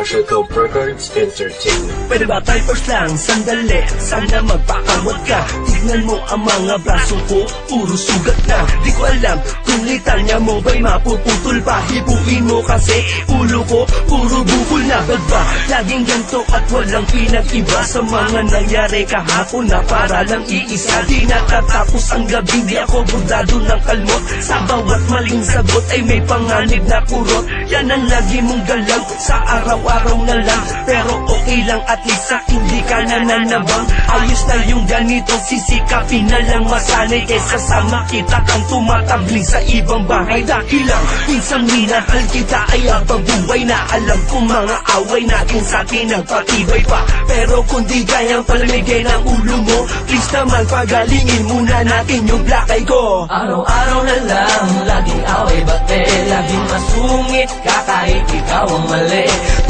Social Club Records Entertainment. Pwede ba tayo first lang? Sandali, sana magpakawag ka. Tignan mo ang mga braso ko, puro sugat na. Di ko alam kung litanya mo ba'y mapuputol pa. Hibuin mo kasi ulo ko, puro bukol na. Ba't ba laging ganito at walang pinag-iba sa mga nangyari kahapon na para lang iisa? Di natatapos ang gabi, di ako burdado ng kalmot. Sa bawat maling sagot ay may panganib na kurot. Yan ang lagi mong galaw sa araw-araw na lang. Pero okay lang at least sa hindi ka nananabang. Ayos na yung ganito, sisikapin na lang masanay kesa sa makita kang tumatabling sa ibang bahay. Dahil lang minsan minahal kita ay habang buhay na alam kong mga away natin sa akin nagpatibay pa. Pero kung di kayang palamigay ng ulo mo, please naman pagalingin muna natin yung black eye ko. Araw-araw na lang, laging away bate, laging masungit ka kahit ikaw ang mali.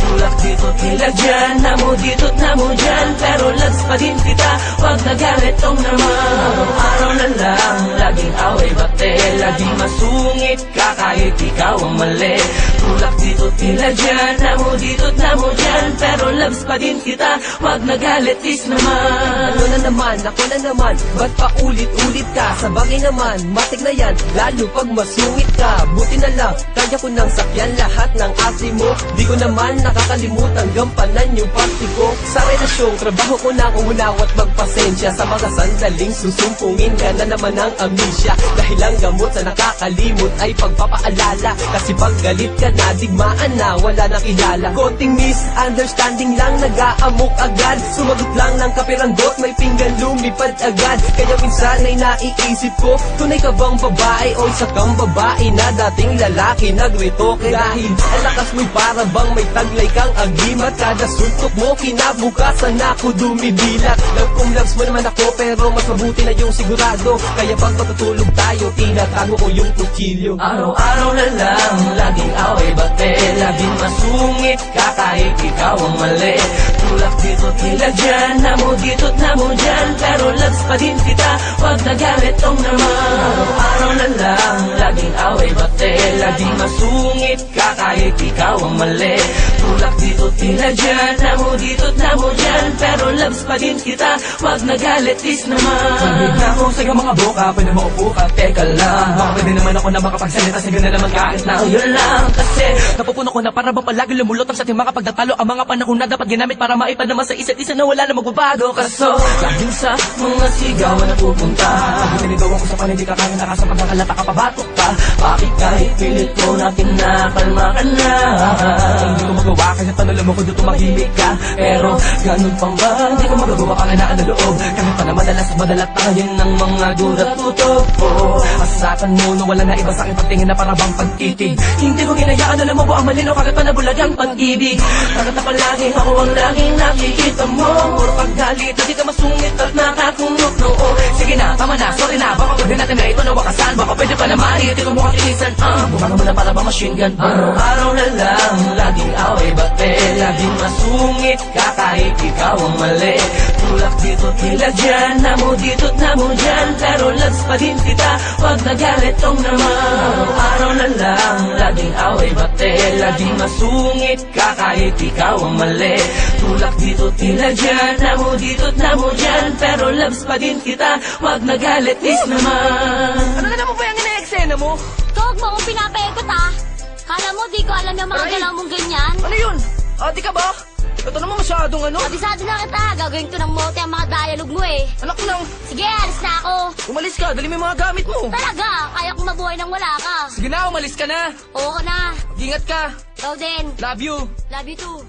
Tulak dito tila dyan, namo dito't namo dyan, pero lags pa din kita, wag nagalit tong naman. Araw-araw na lang, laging away bate, laging masungit ka kahit ikaw ang mali. Tulak dito tila dyan, namo dito't namo dyan, pero lags pa din kita, wag nagalit is naman. Ano na naman, ako na naman, ba't pa ulit-ulit ka? Sa bagay naman, matik na yan, lalo pag masungit ka. Buti na lang, kaya ko nang sakyan lahat ng ate mo. Di ko naman nakakalimutan gampanan yung party ko. Sa relasyong trabaho ko na umunaw at magpasensya sa mga sandaling susumpungin ka na naman ng amnesia. Dahil ang gamot sa nakakalimot ay pagpapaalala. Kasi pag galit ka na, digmaan na, wala nang kilala. Konting misunderstanding lang, nag-aamok agad. Sumagot lang ng kapiranggot, may pinggan lumipad agad. Kaya minsan ay naiisip ko, tunay ka bang babae o isa kang babae na dating lalaki nagretoke? Dahil ang lakas mo'y para bang may taglay kang agimat. Kada suntok mo, kinabukasan ako dumibilat. Love kong loves mo naman ako, pero mas mabuti na yung sigurado. Kaya pag matutulog tayo, tinatago ko yung kutsilyo. Araw-araw na lang, laging away bate, laging masungit ka kahit ikaw ang mali. Tulak dito tila dyan, namo dito't namo dyan, pero lags pa din kita, wag nagalit tong naman. Araw-araw na lang, laging away bate, laging masungit ka kahit ikaw ang mali. Tulak dito tila dyan, namo dito't namo dyan, pero lags pa din kita, wag nagalit is naman. Pagod na ako sa iyong mga boka, pwede maupo ka, teka lang. Baka pwede naman ako na makapagsalita, sige na naman kahit na Yun lang kasi napupuno ko na para ba palagi lumulutang sa ating mga pagtatalo. Ang mga panahon na dapat ginamit para maipadama sa isa't isa na wala na magbabago. Kaso laging sa mga sigawan na pupunta. sagutin ito ako sa panay, di ka kaya nakasa pagkakalata ka, pabatok ka. Bakit kahit pilit ko na kinakalma ka na? Hindi ko magawa kasi tanong mo ko dito tumahimik ka. Pero ganun pang ba? Hindi ko magagawa ka na ang loob. Kami pa na madalat tayo ng mga gulat tutok ko. Asakan mo na wala na iba sa akin pagtingin na para bang pagtitig. Hindi ko ginayaan, alam mo ba ang malinaw kagat pa nabulag ang pag-ibig. Kagat na palagi ako ang laging nakikita mo. Puro paggalit, hindi ka masungit at nakakunok noo. Sige na, tama na, sorry na. Baka pwede natin na ito na wakasan. Baka pwede pa naman, hindi ko mukhang tinisan. Bukang mo na para ba machine gun. Araw-araw na lang, laging away bate, laging masungit ka kahit ikaw ang mali. Tulak dito tila dyan, namo dito't namo dyan, pero lags pa din kita, wag nagalit tong naman. Araw-araw na lang, laging away bate, laging masungit ka kahit ikaw ang mali. Tulak dito tila dyan, namo dito't namo dyan, pero lags pa din kita, wag nagalit is naman. Ano na naman ba yung ina-eksena mo? Huwag mo akong pinapaikot ah. Kala mo di ko alam yung mga Aray! galaw mong ganyan? Ano yun? Ate ka ba? Ito naman masyadong ano? Abisado na kita, gagawin ko ng mote ang mga dialogue mo eh. Anak nang, Sige, alis na ako. umalis ka, dali mo yung mga gamit mo. Talaga, kaya kong mabuhay nang wala ka. Sige na, umalis ka na. Oo na. Ingat ka. Ikaw din. Love you. Love you too.